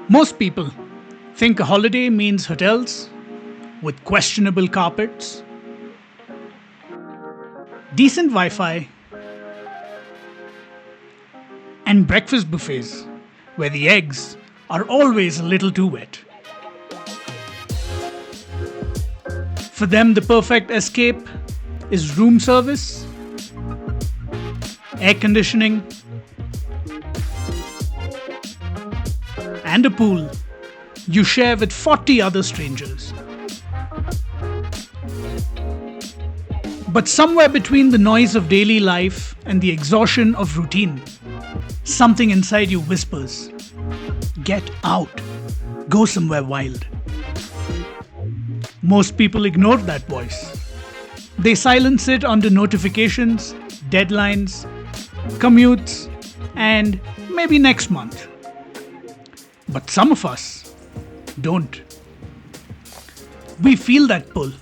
Most people think a holiday means hotels with questionable carpets, decent Wi Fi, and breakfast buffets where the eggs are always a little too wet. For them, the perfect escape is room service, air conditioning, and a pool you share with 40 other strangers. But somewhere between the noise of daily life and the exhaustion of routine, something inside you whispers, "Get out, go somewhere wild." Most people ignore that voice. They silence it under notifications, deadlines, commutes, and maybe next month. But some of us don't. We feel that pull.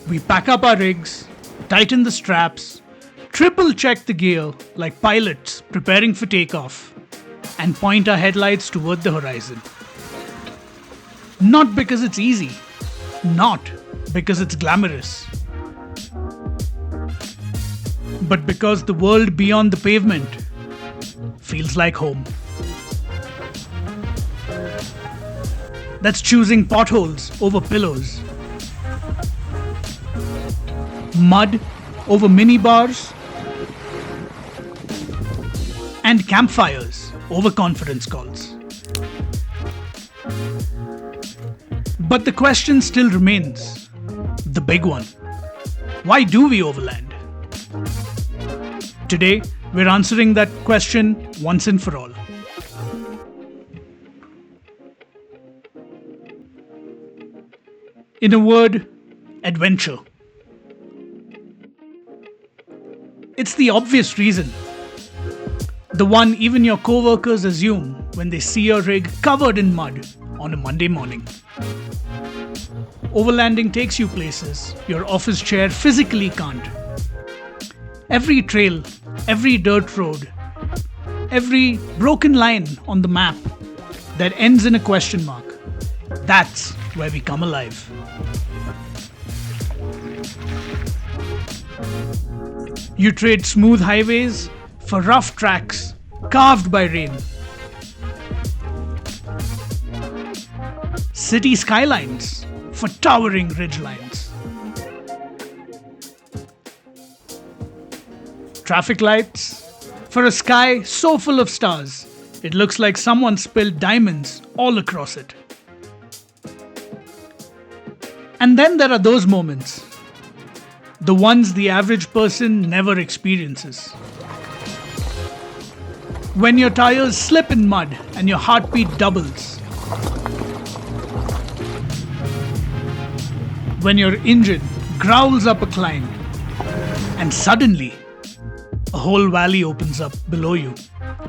We pack up our rigs, tighten the straps, triple check the gear like pilots preparing for takeoff, and point our headlights toward the horizon. Not because it's easy, not because it's glamorous, but because the world beyond the pavement feels like home. That's choosing potholes over pillows, mud over minibars, and campfires over conference calls. But the question still remains, the big one. Why do we overland? Today, we're answering that question once and for all. In a word, adventure. It's the obvious reason. The one even your co-workers assume when they see your rig covered in mud on a Monday morning. Overlanding takes you places your office chair physically can't. Every trail, every dirt road, every broken line on the map that ends in a question mark, that's where we come alive. You trade smooth highways for rough tracks carved by rain. City skylines for towering ridgelines. Traffic lights for a sky so full of stars it looks like someone spilled diamonds all across it. And then there are those moments, the ones the average person never experiences. When your tires slip in mud and your heartbeat doubles. When your engine growls up a climb and suddenly a whole valley opens up below you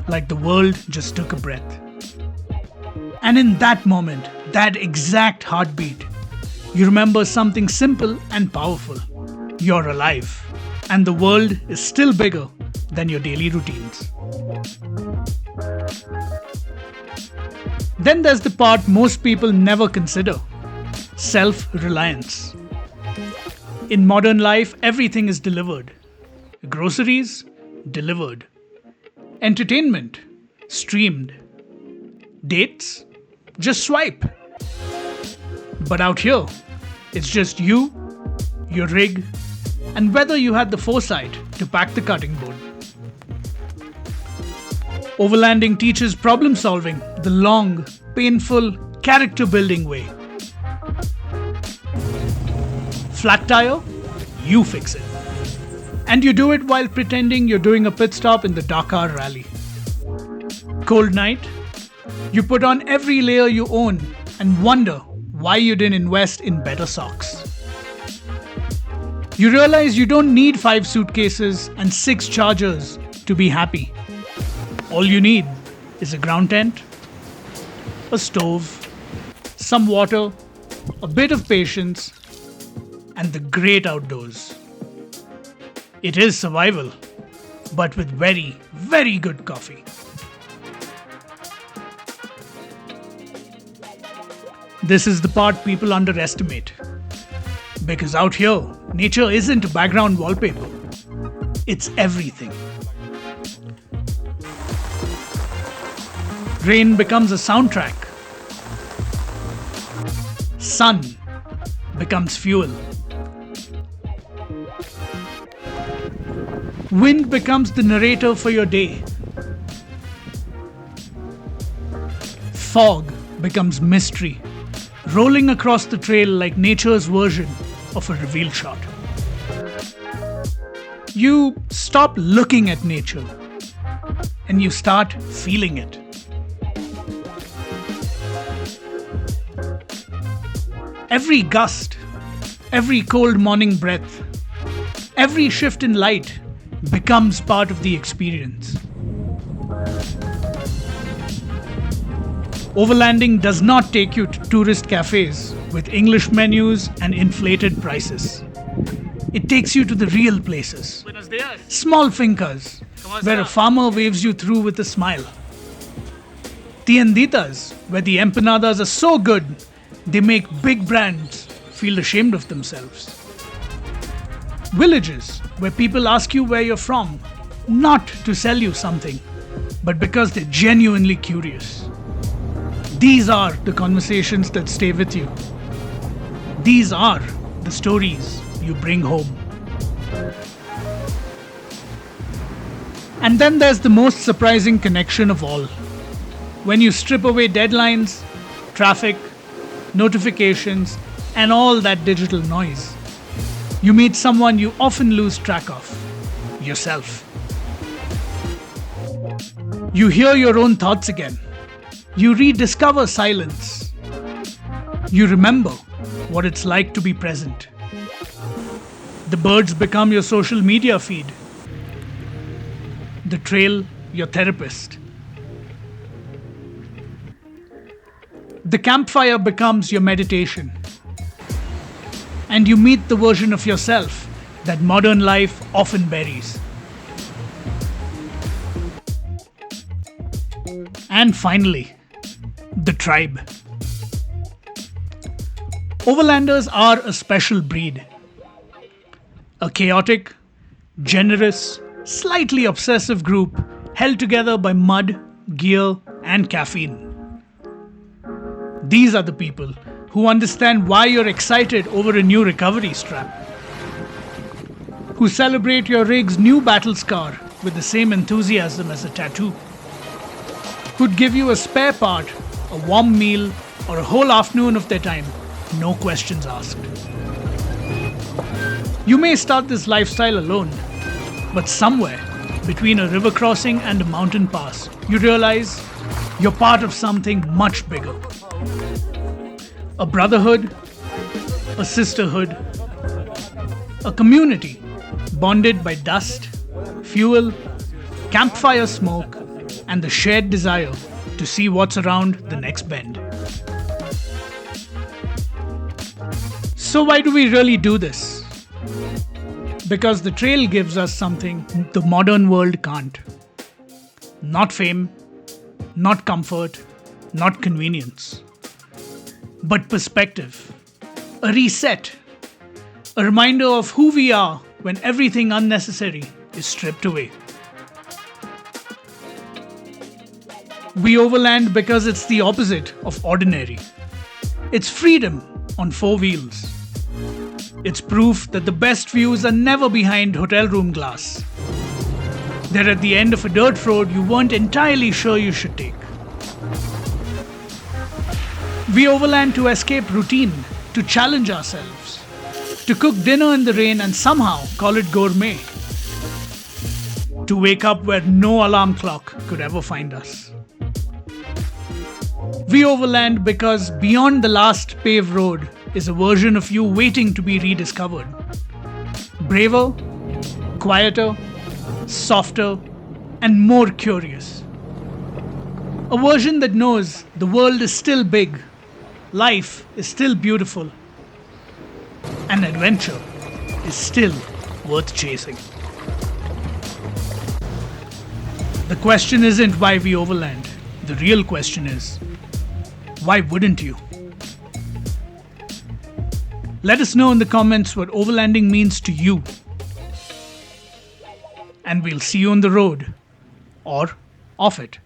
like the world just took a breath. And in that moment, that exact heartbeat, you remember something simple and powerful. You're alive, and the world is still bigger than your daily routines. Then there's the part most people never consider: self-reliance. In modern life, everything is delivered. Groceries, delivered. Entertainment, streamed. Dates, just swipe. But out here, it's just you, your rig, and whether you had the foresight to pack the cutting board. Overlanding teaches problem solving the long, painful, character building way. Flat tire? You fix it. And you do it while pretending you're doing a pit stop in the Dakar rally. Cold night? You put on every layer you own and wonder why you didn't invest in better socks. You realize you don't need 5 suitcases and 6 chargers to be happy. All you need is a ground tent, a stove, some water, a bit of patience, and the great outdoors. It is survival, but with very, very good coffee. This is the part people underestimate. Because out here, nature isn't background wallpaper. It's everything. Rain becomes a soundtrack. Sun becomes fuel. Wind becomes the narrator for your day. Fog becomes mystery, rolling across the trail like nature's version of a reveal shot. You stop looking at nature and you start feeling it. Every gust, every cold morning breath, every shift in light becomes part of the experience. Overlanding does not take you to tourist cafes with English menus and inflated prices. It takes you to the real places. Small fincas, where a farmer waves you through with a smile. Tienditas, where the empanadas are so good, they make big brands feel ashamed of themselves. Villages, where people ask you where you're from, not to sell you something, but because they're genuinely curious. These are the conversations that stay with you. These are the stories you bring home. And then there's the most surprising connection of all. When you strip away deadlines, traffic, notifications, and all that digital noise, you meet someone you often lose track of: yourself. You hear your own thoughts again. You rediscover silence. You remember what it's like to be present. The birds become your social media feed. The trail, your therapist. The campfire becomes your meditation. And you meet the version of yourself that modern life often buries. And finally, the tribe. Overlanders are a special breed. A chaotic, generous, slightly obsessive group held together by mud, gear, and caffeine. These are the people who understand why you're excited over a new recovery strap, who celebrate your rig's new battle scar with the same enthusiasm as a tattoo, who'd give you a spare part, a warm meal, or a whole afternoon of their time, no questions asked. You may start this lifestyle alone, but somewhere between a river crossing and a mountain pass, you realize you're part of something much bigger. A brotherhood, a sisterhood, a community bonded by dust, fuel, campfire smoke, and the shared desire to see what's around the next bend. So why do we really do this? Because the trail gives us something the modern world can't. Not fame, not comfort, not convenience, but perspective, a reset, a reminder of who we are when everything unnecessary is stripped away. We overland because it's the opposite of ordinary. It's freedom on four wheels. It's proof that the best views are never behind hotel room glass. They're at the end of a dirt road you weren't entirely sure you should take. We overland to escape routine, to challenge ourselves, to cook dinner in the rain and somehow call it gourmet, to wake up where no alarm clock could ever find us. We overland because beyond the last paved road is a version of you waiting to be rediscovered. Braver, quieter, softer, and more curious. A version that knows the world is still big, life is still beautiful, and adventure is still worth chasing. The question isn't why we overland. The real question is, why wouldn't you? Let us know in the comments what overlanding means to you. And we'll see you on the road or off it.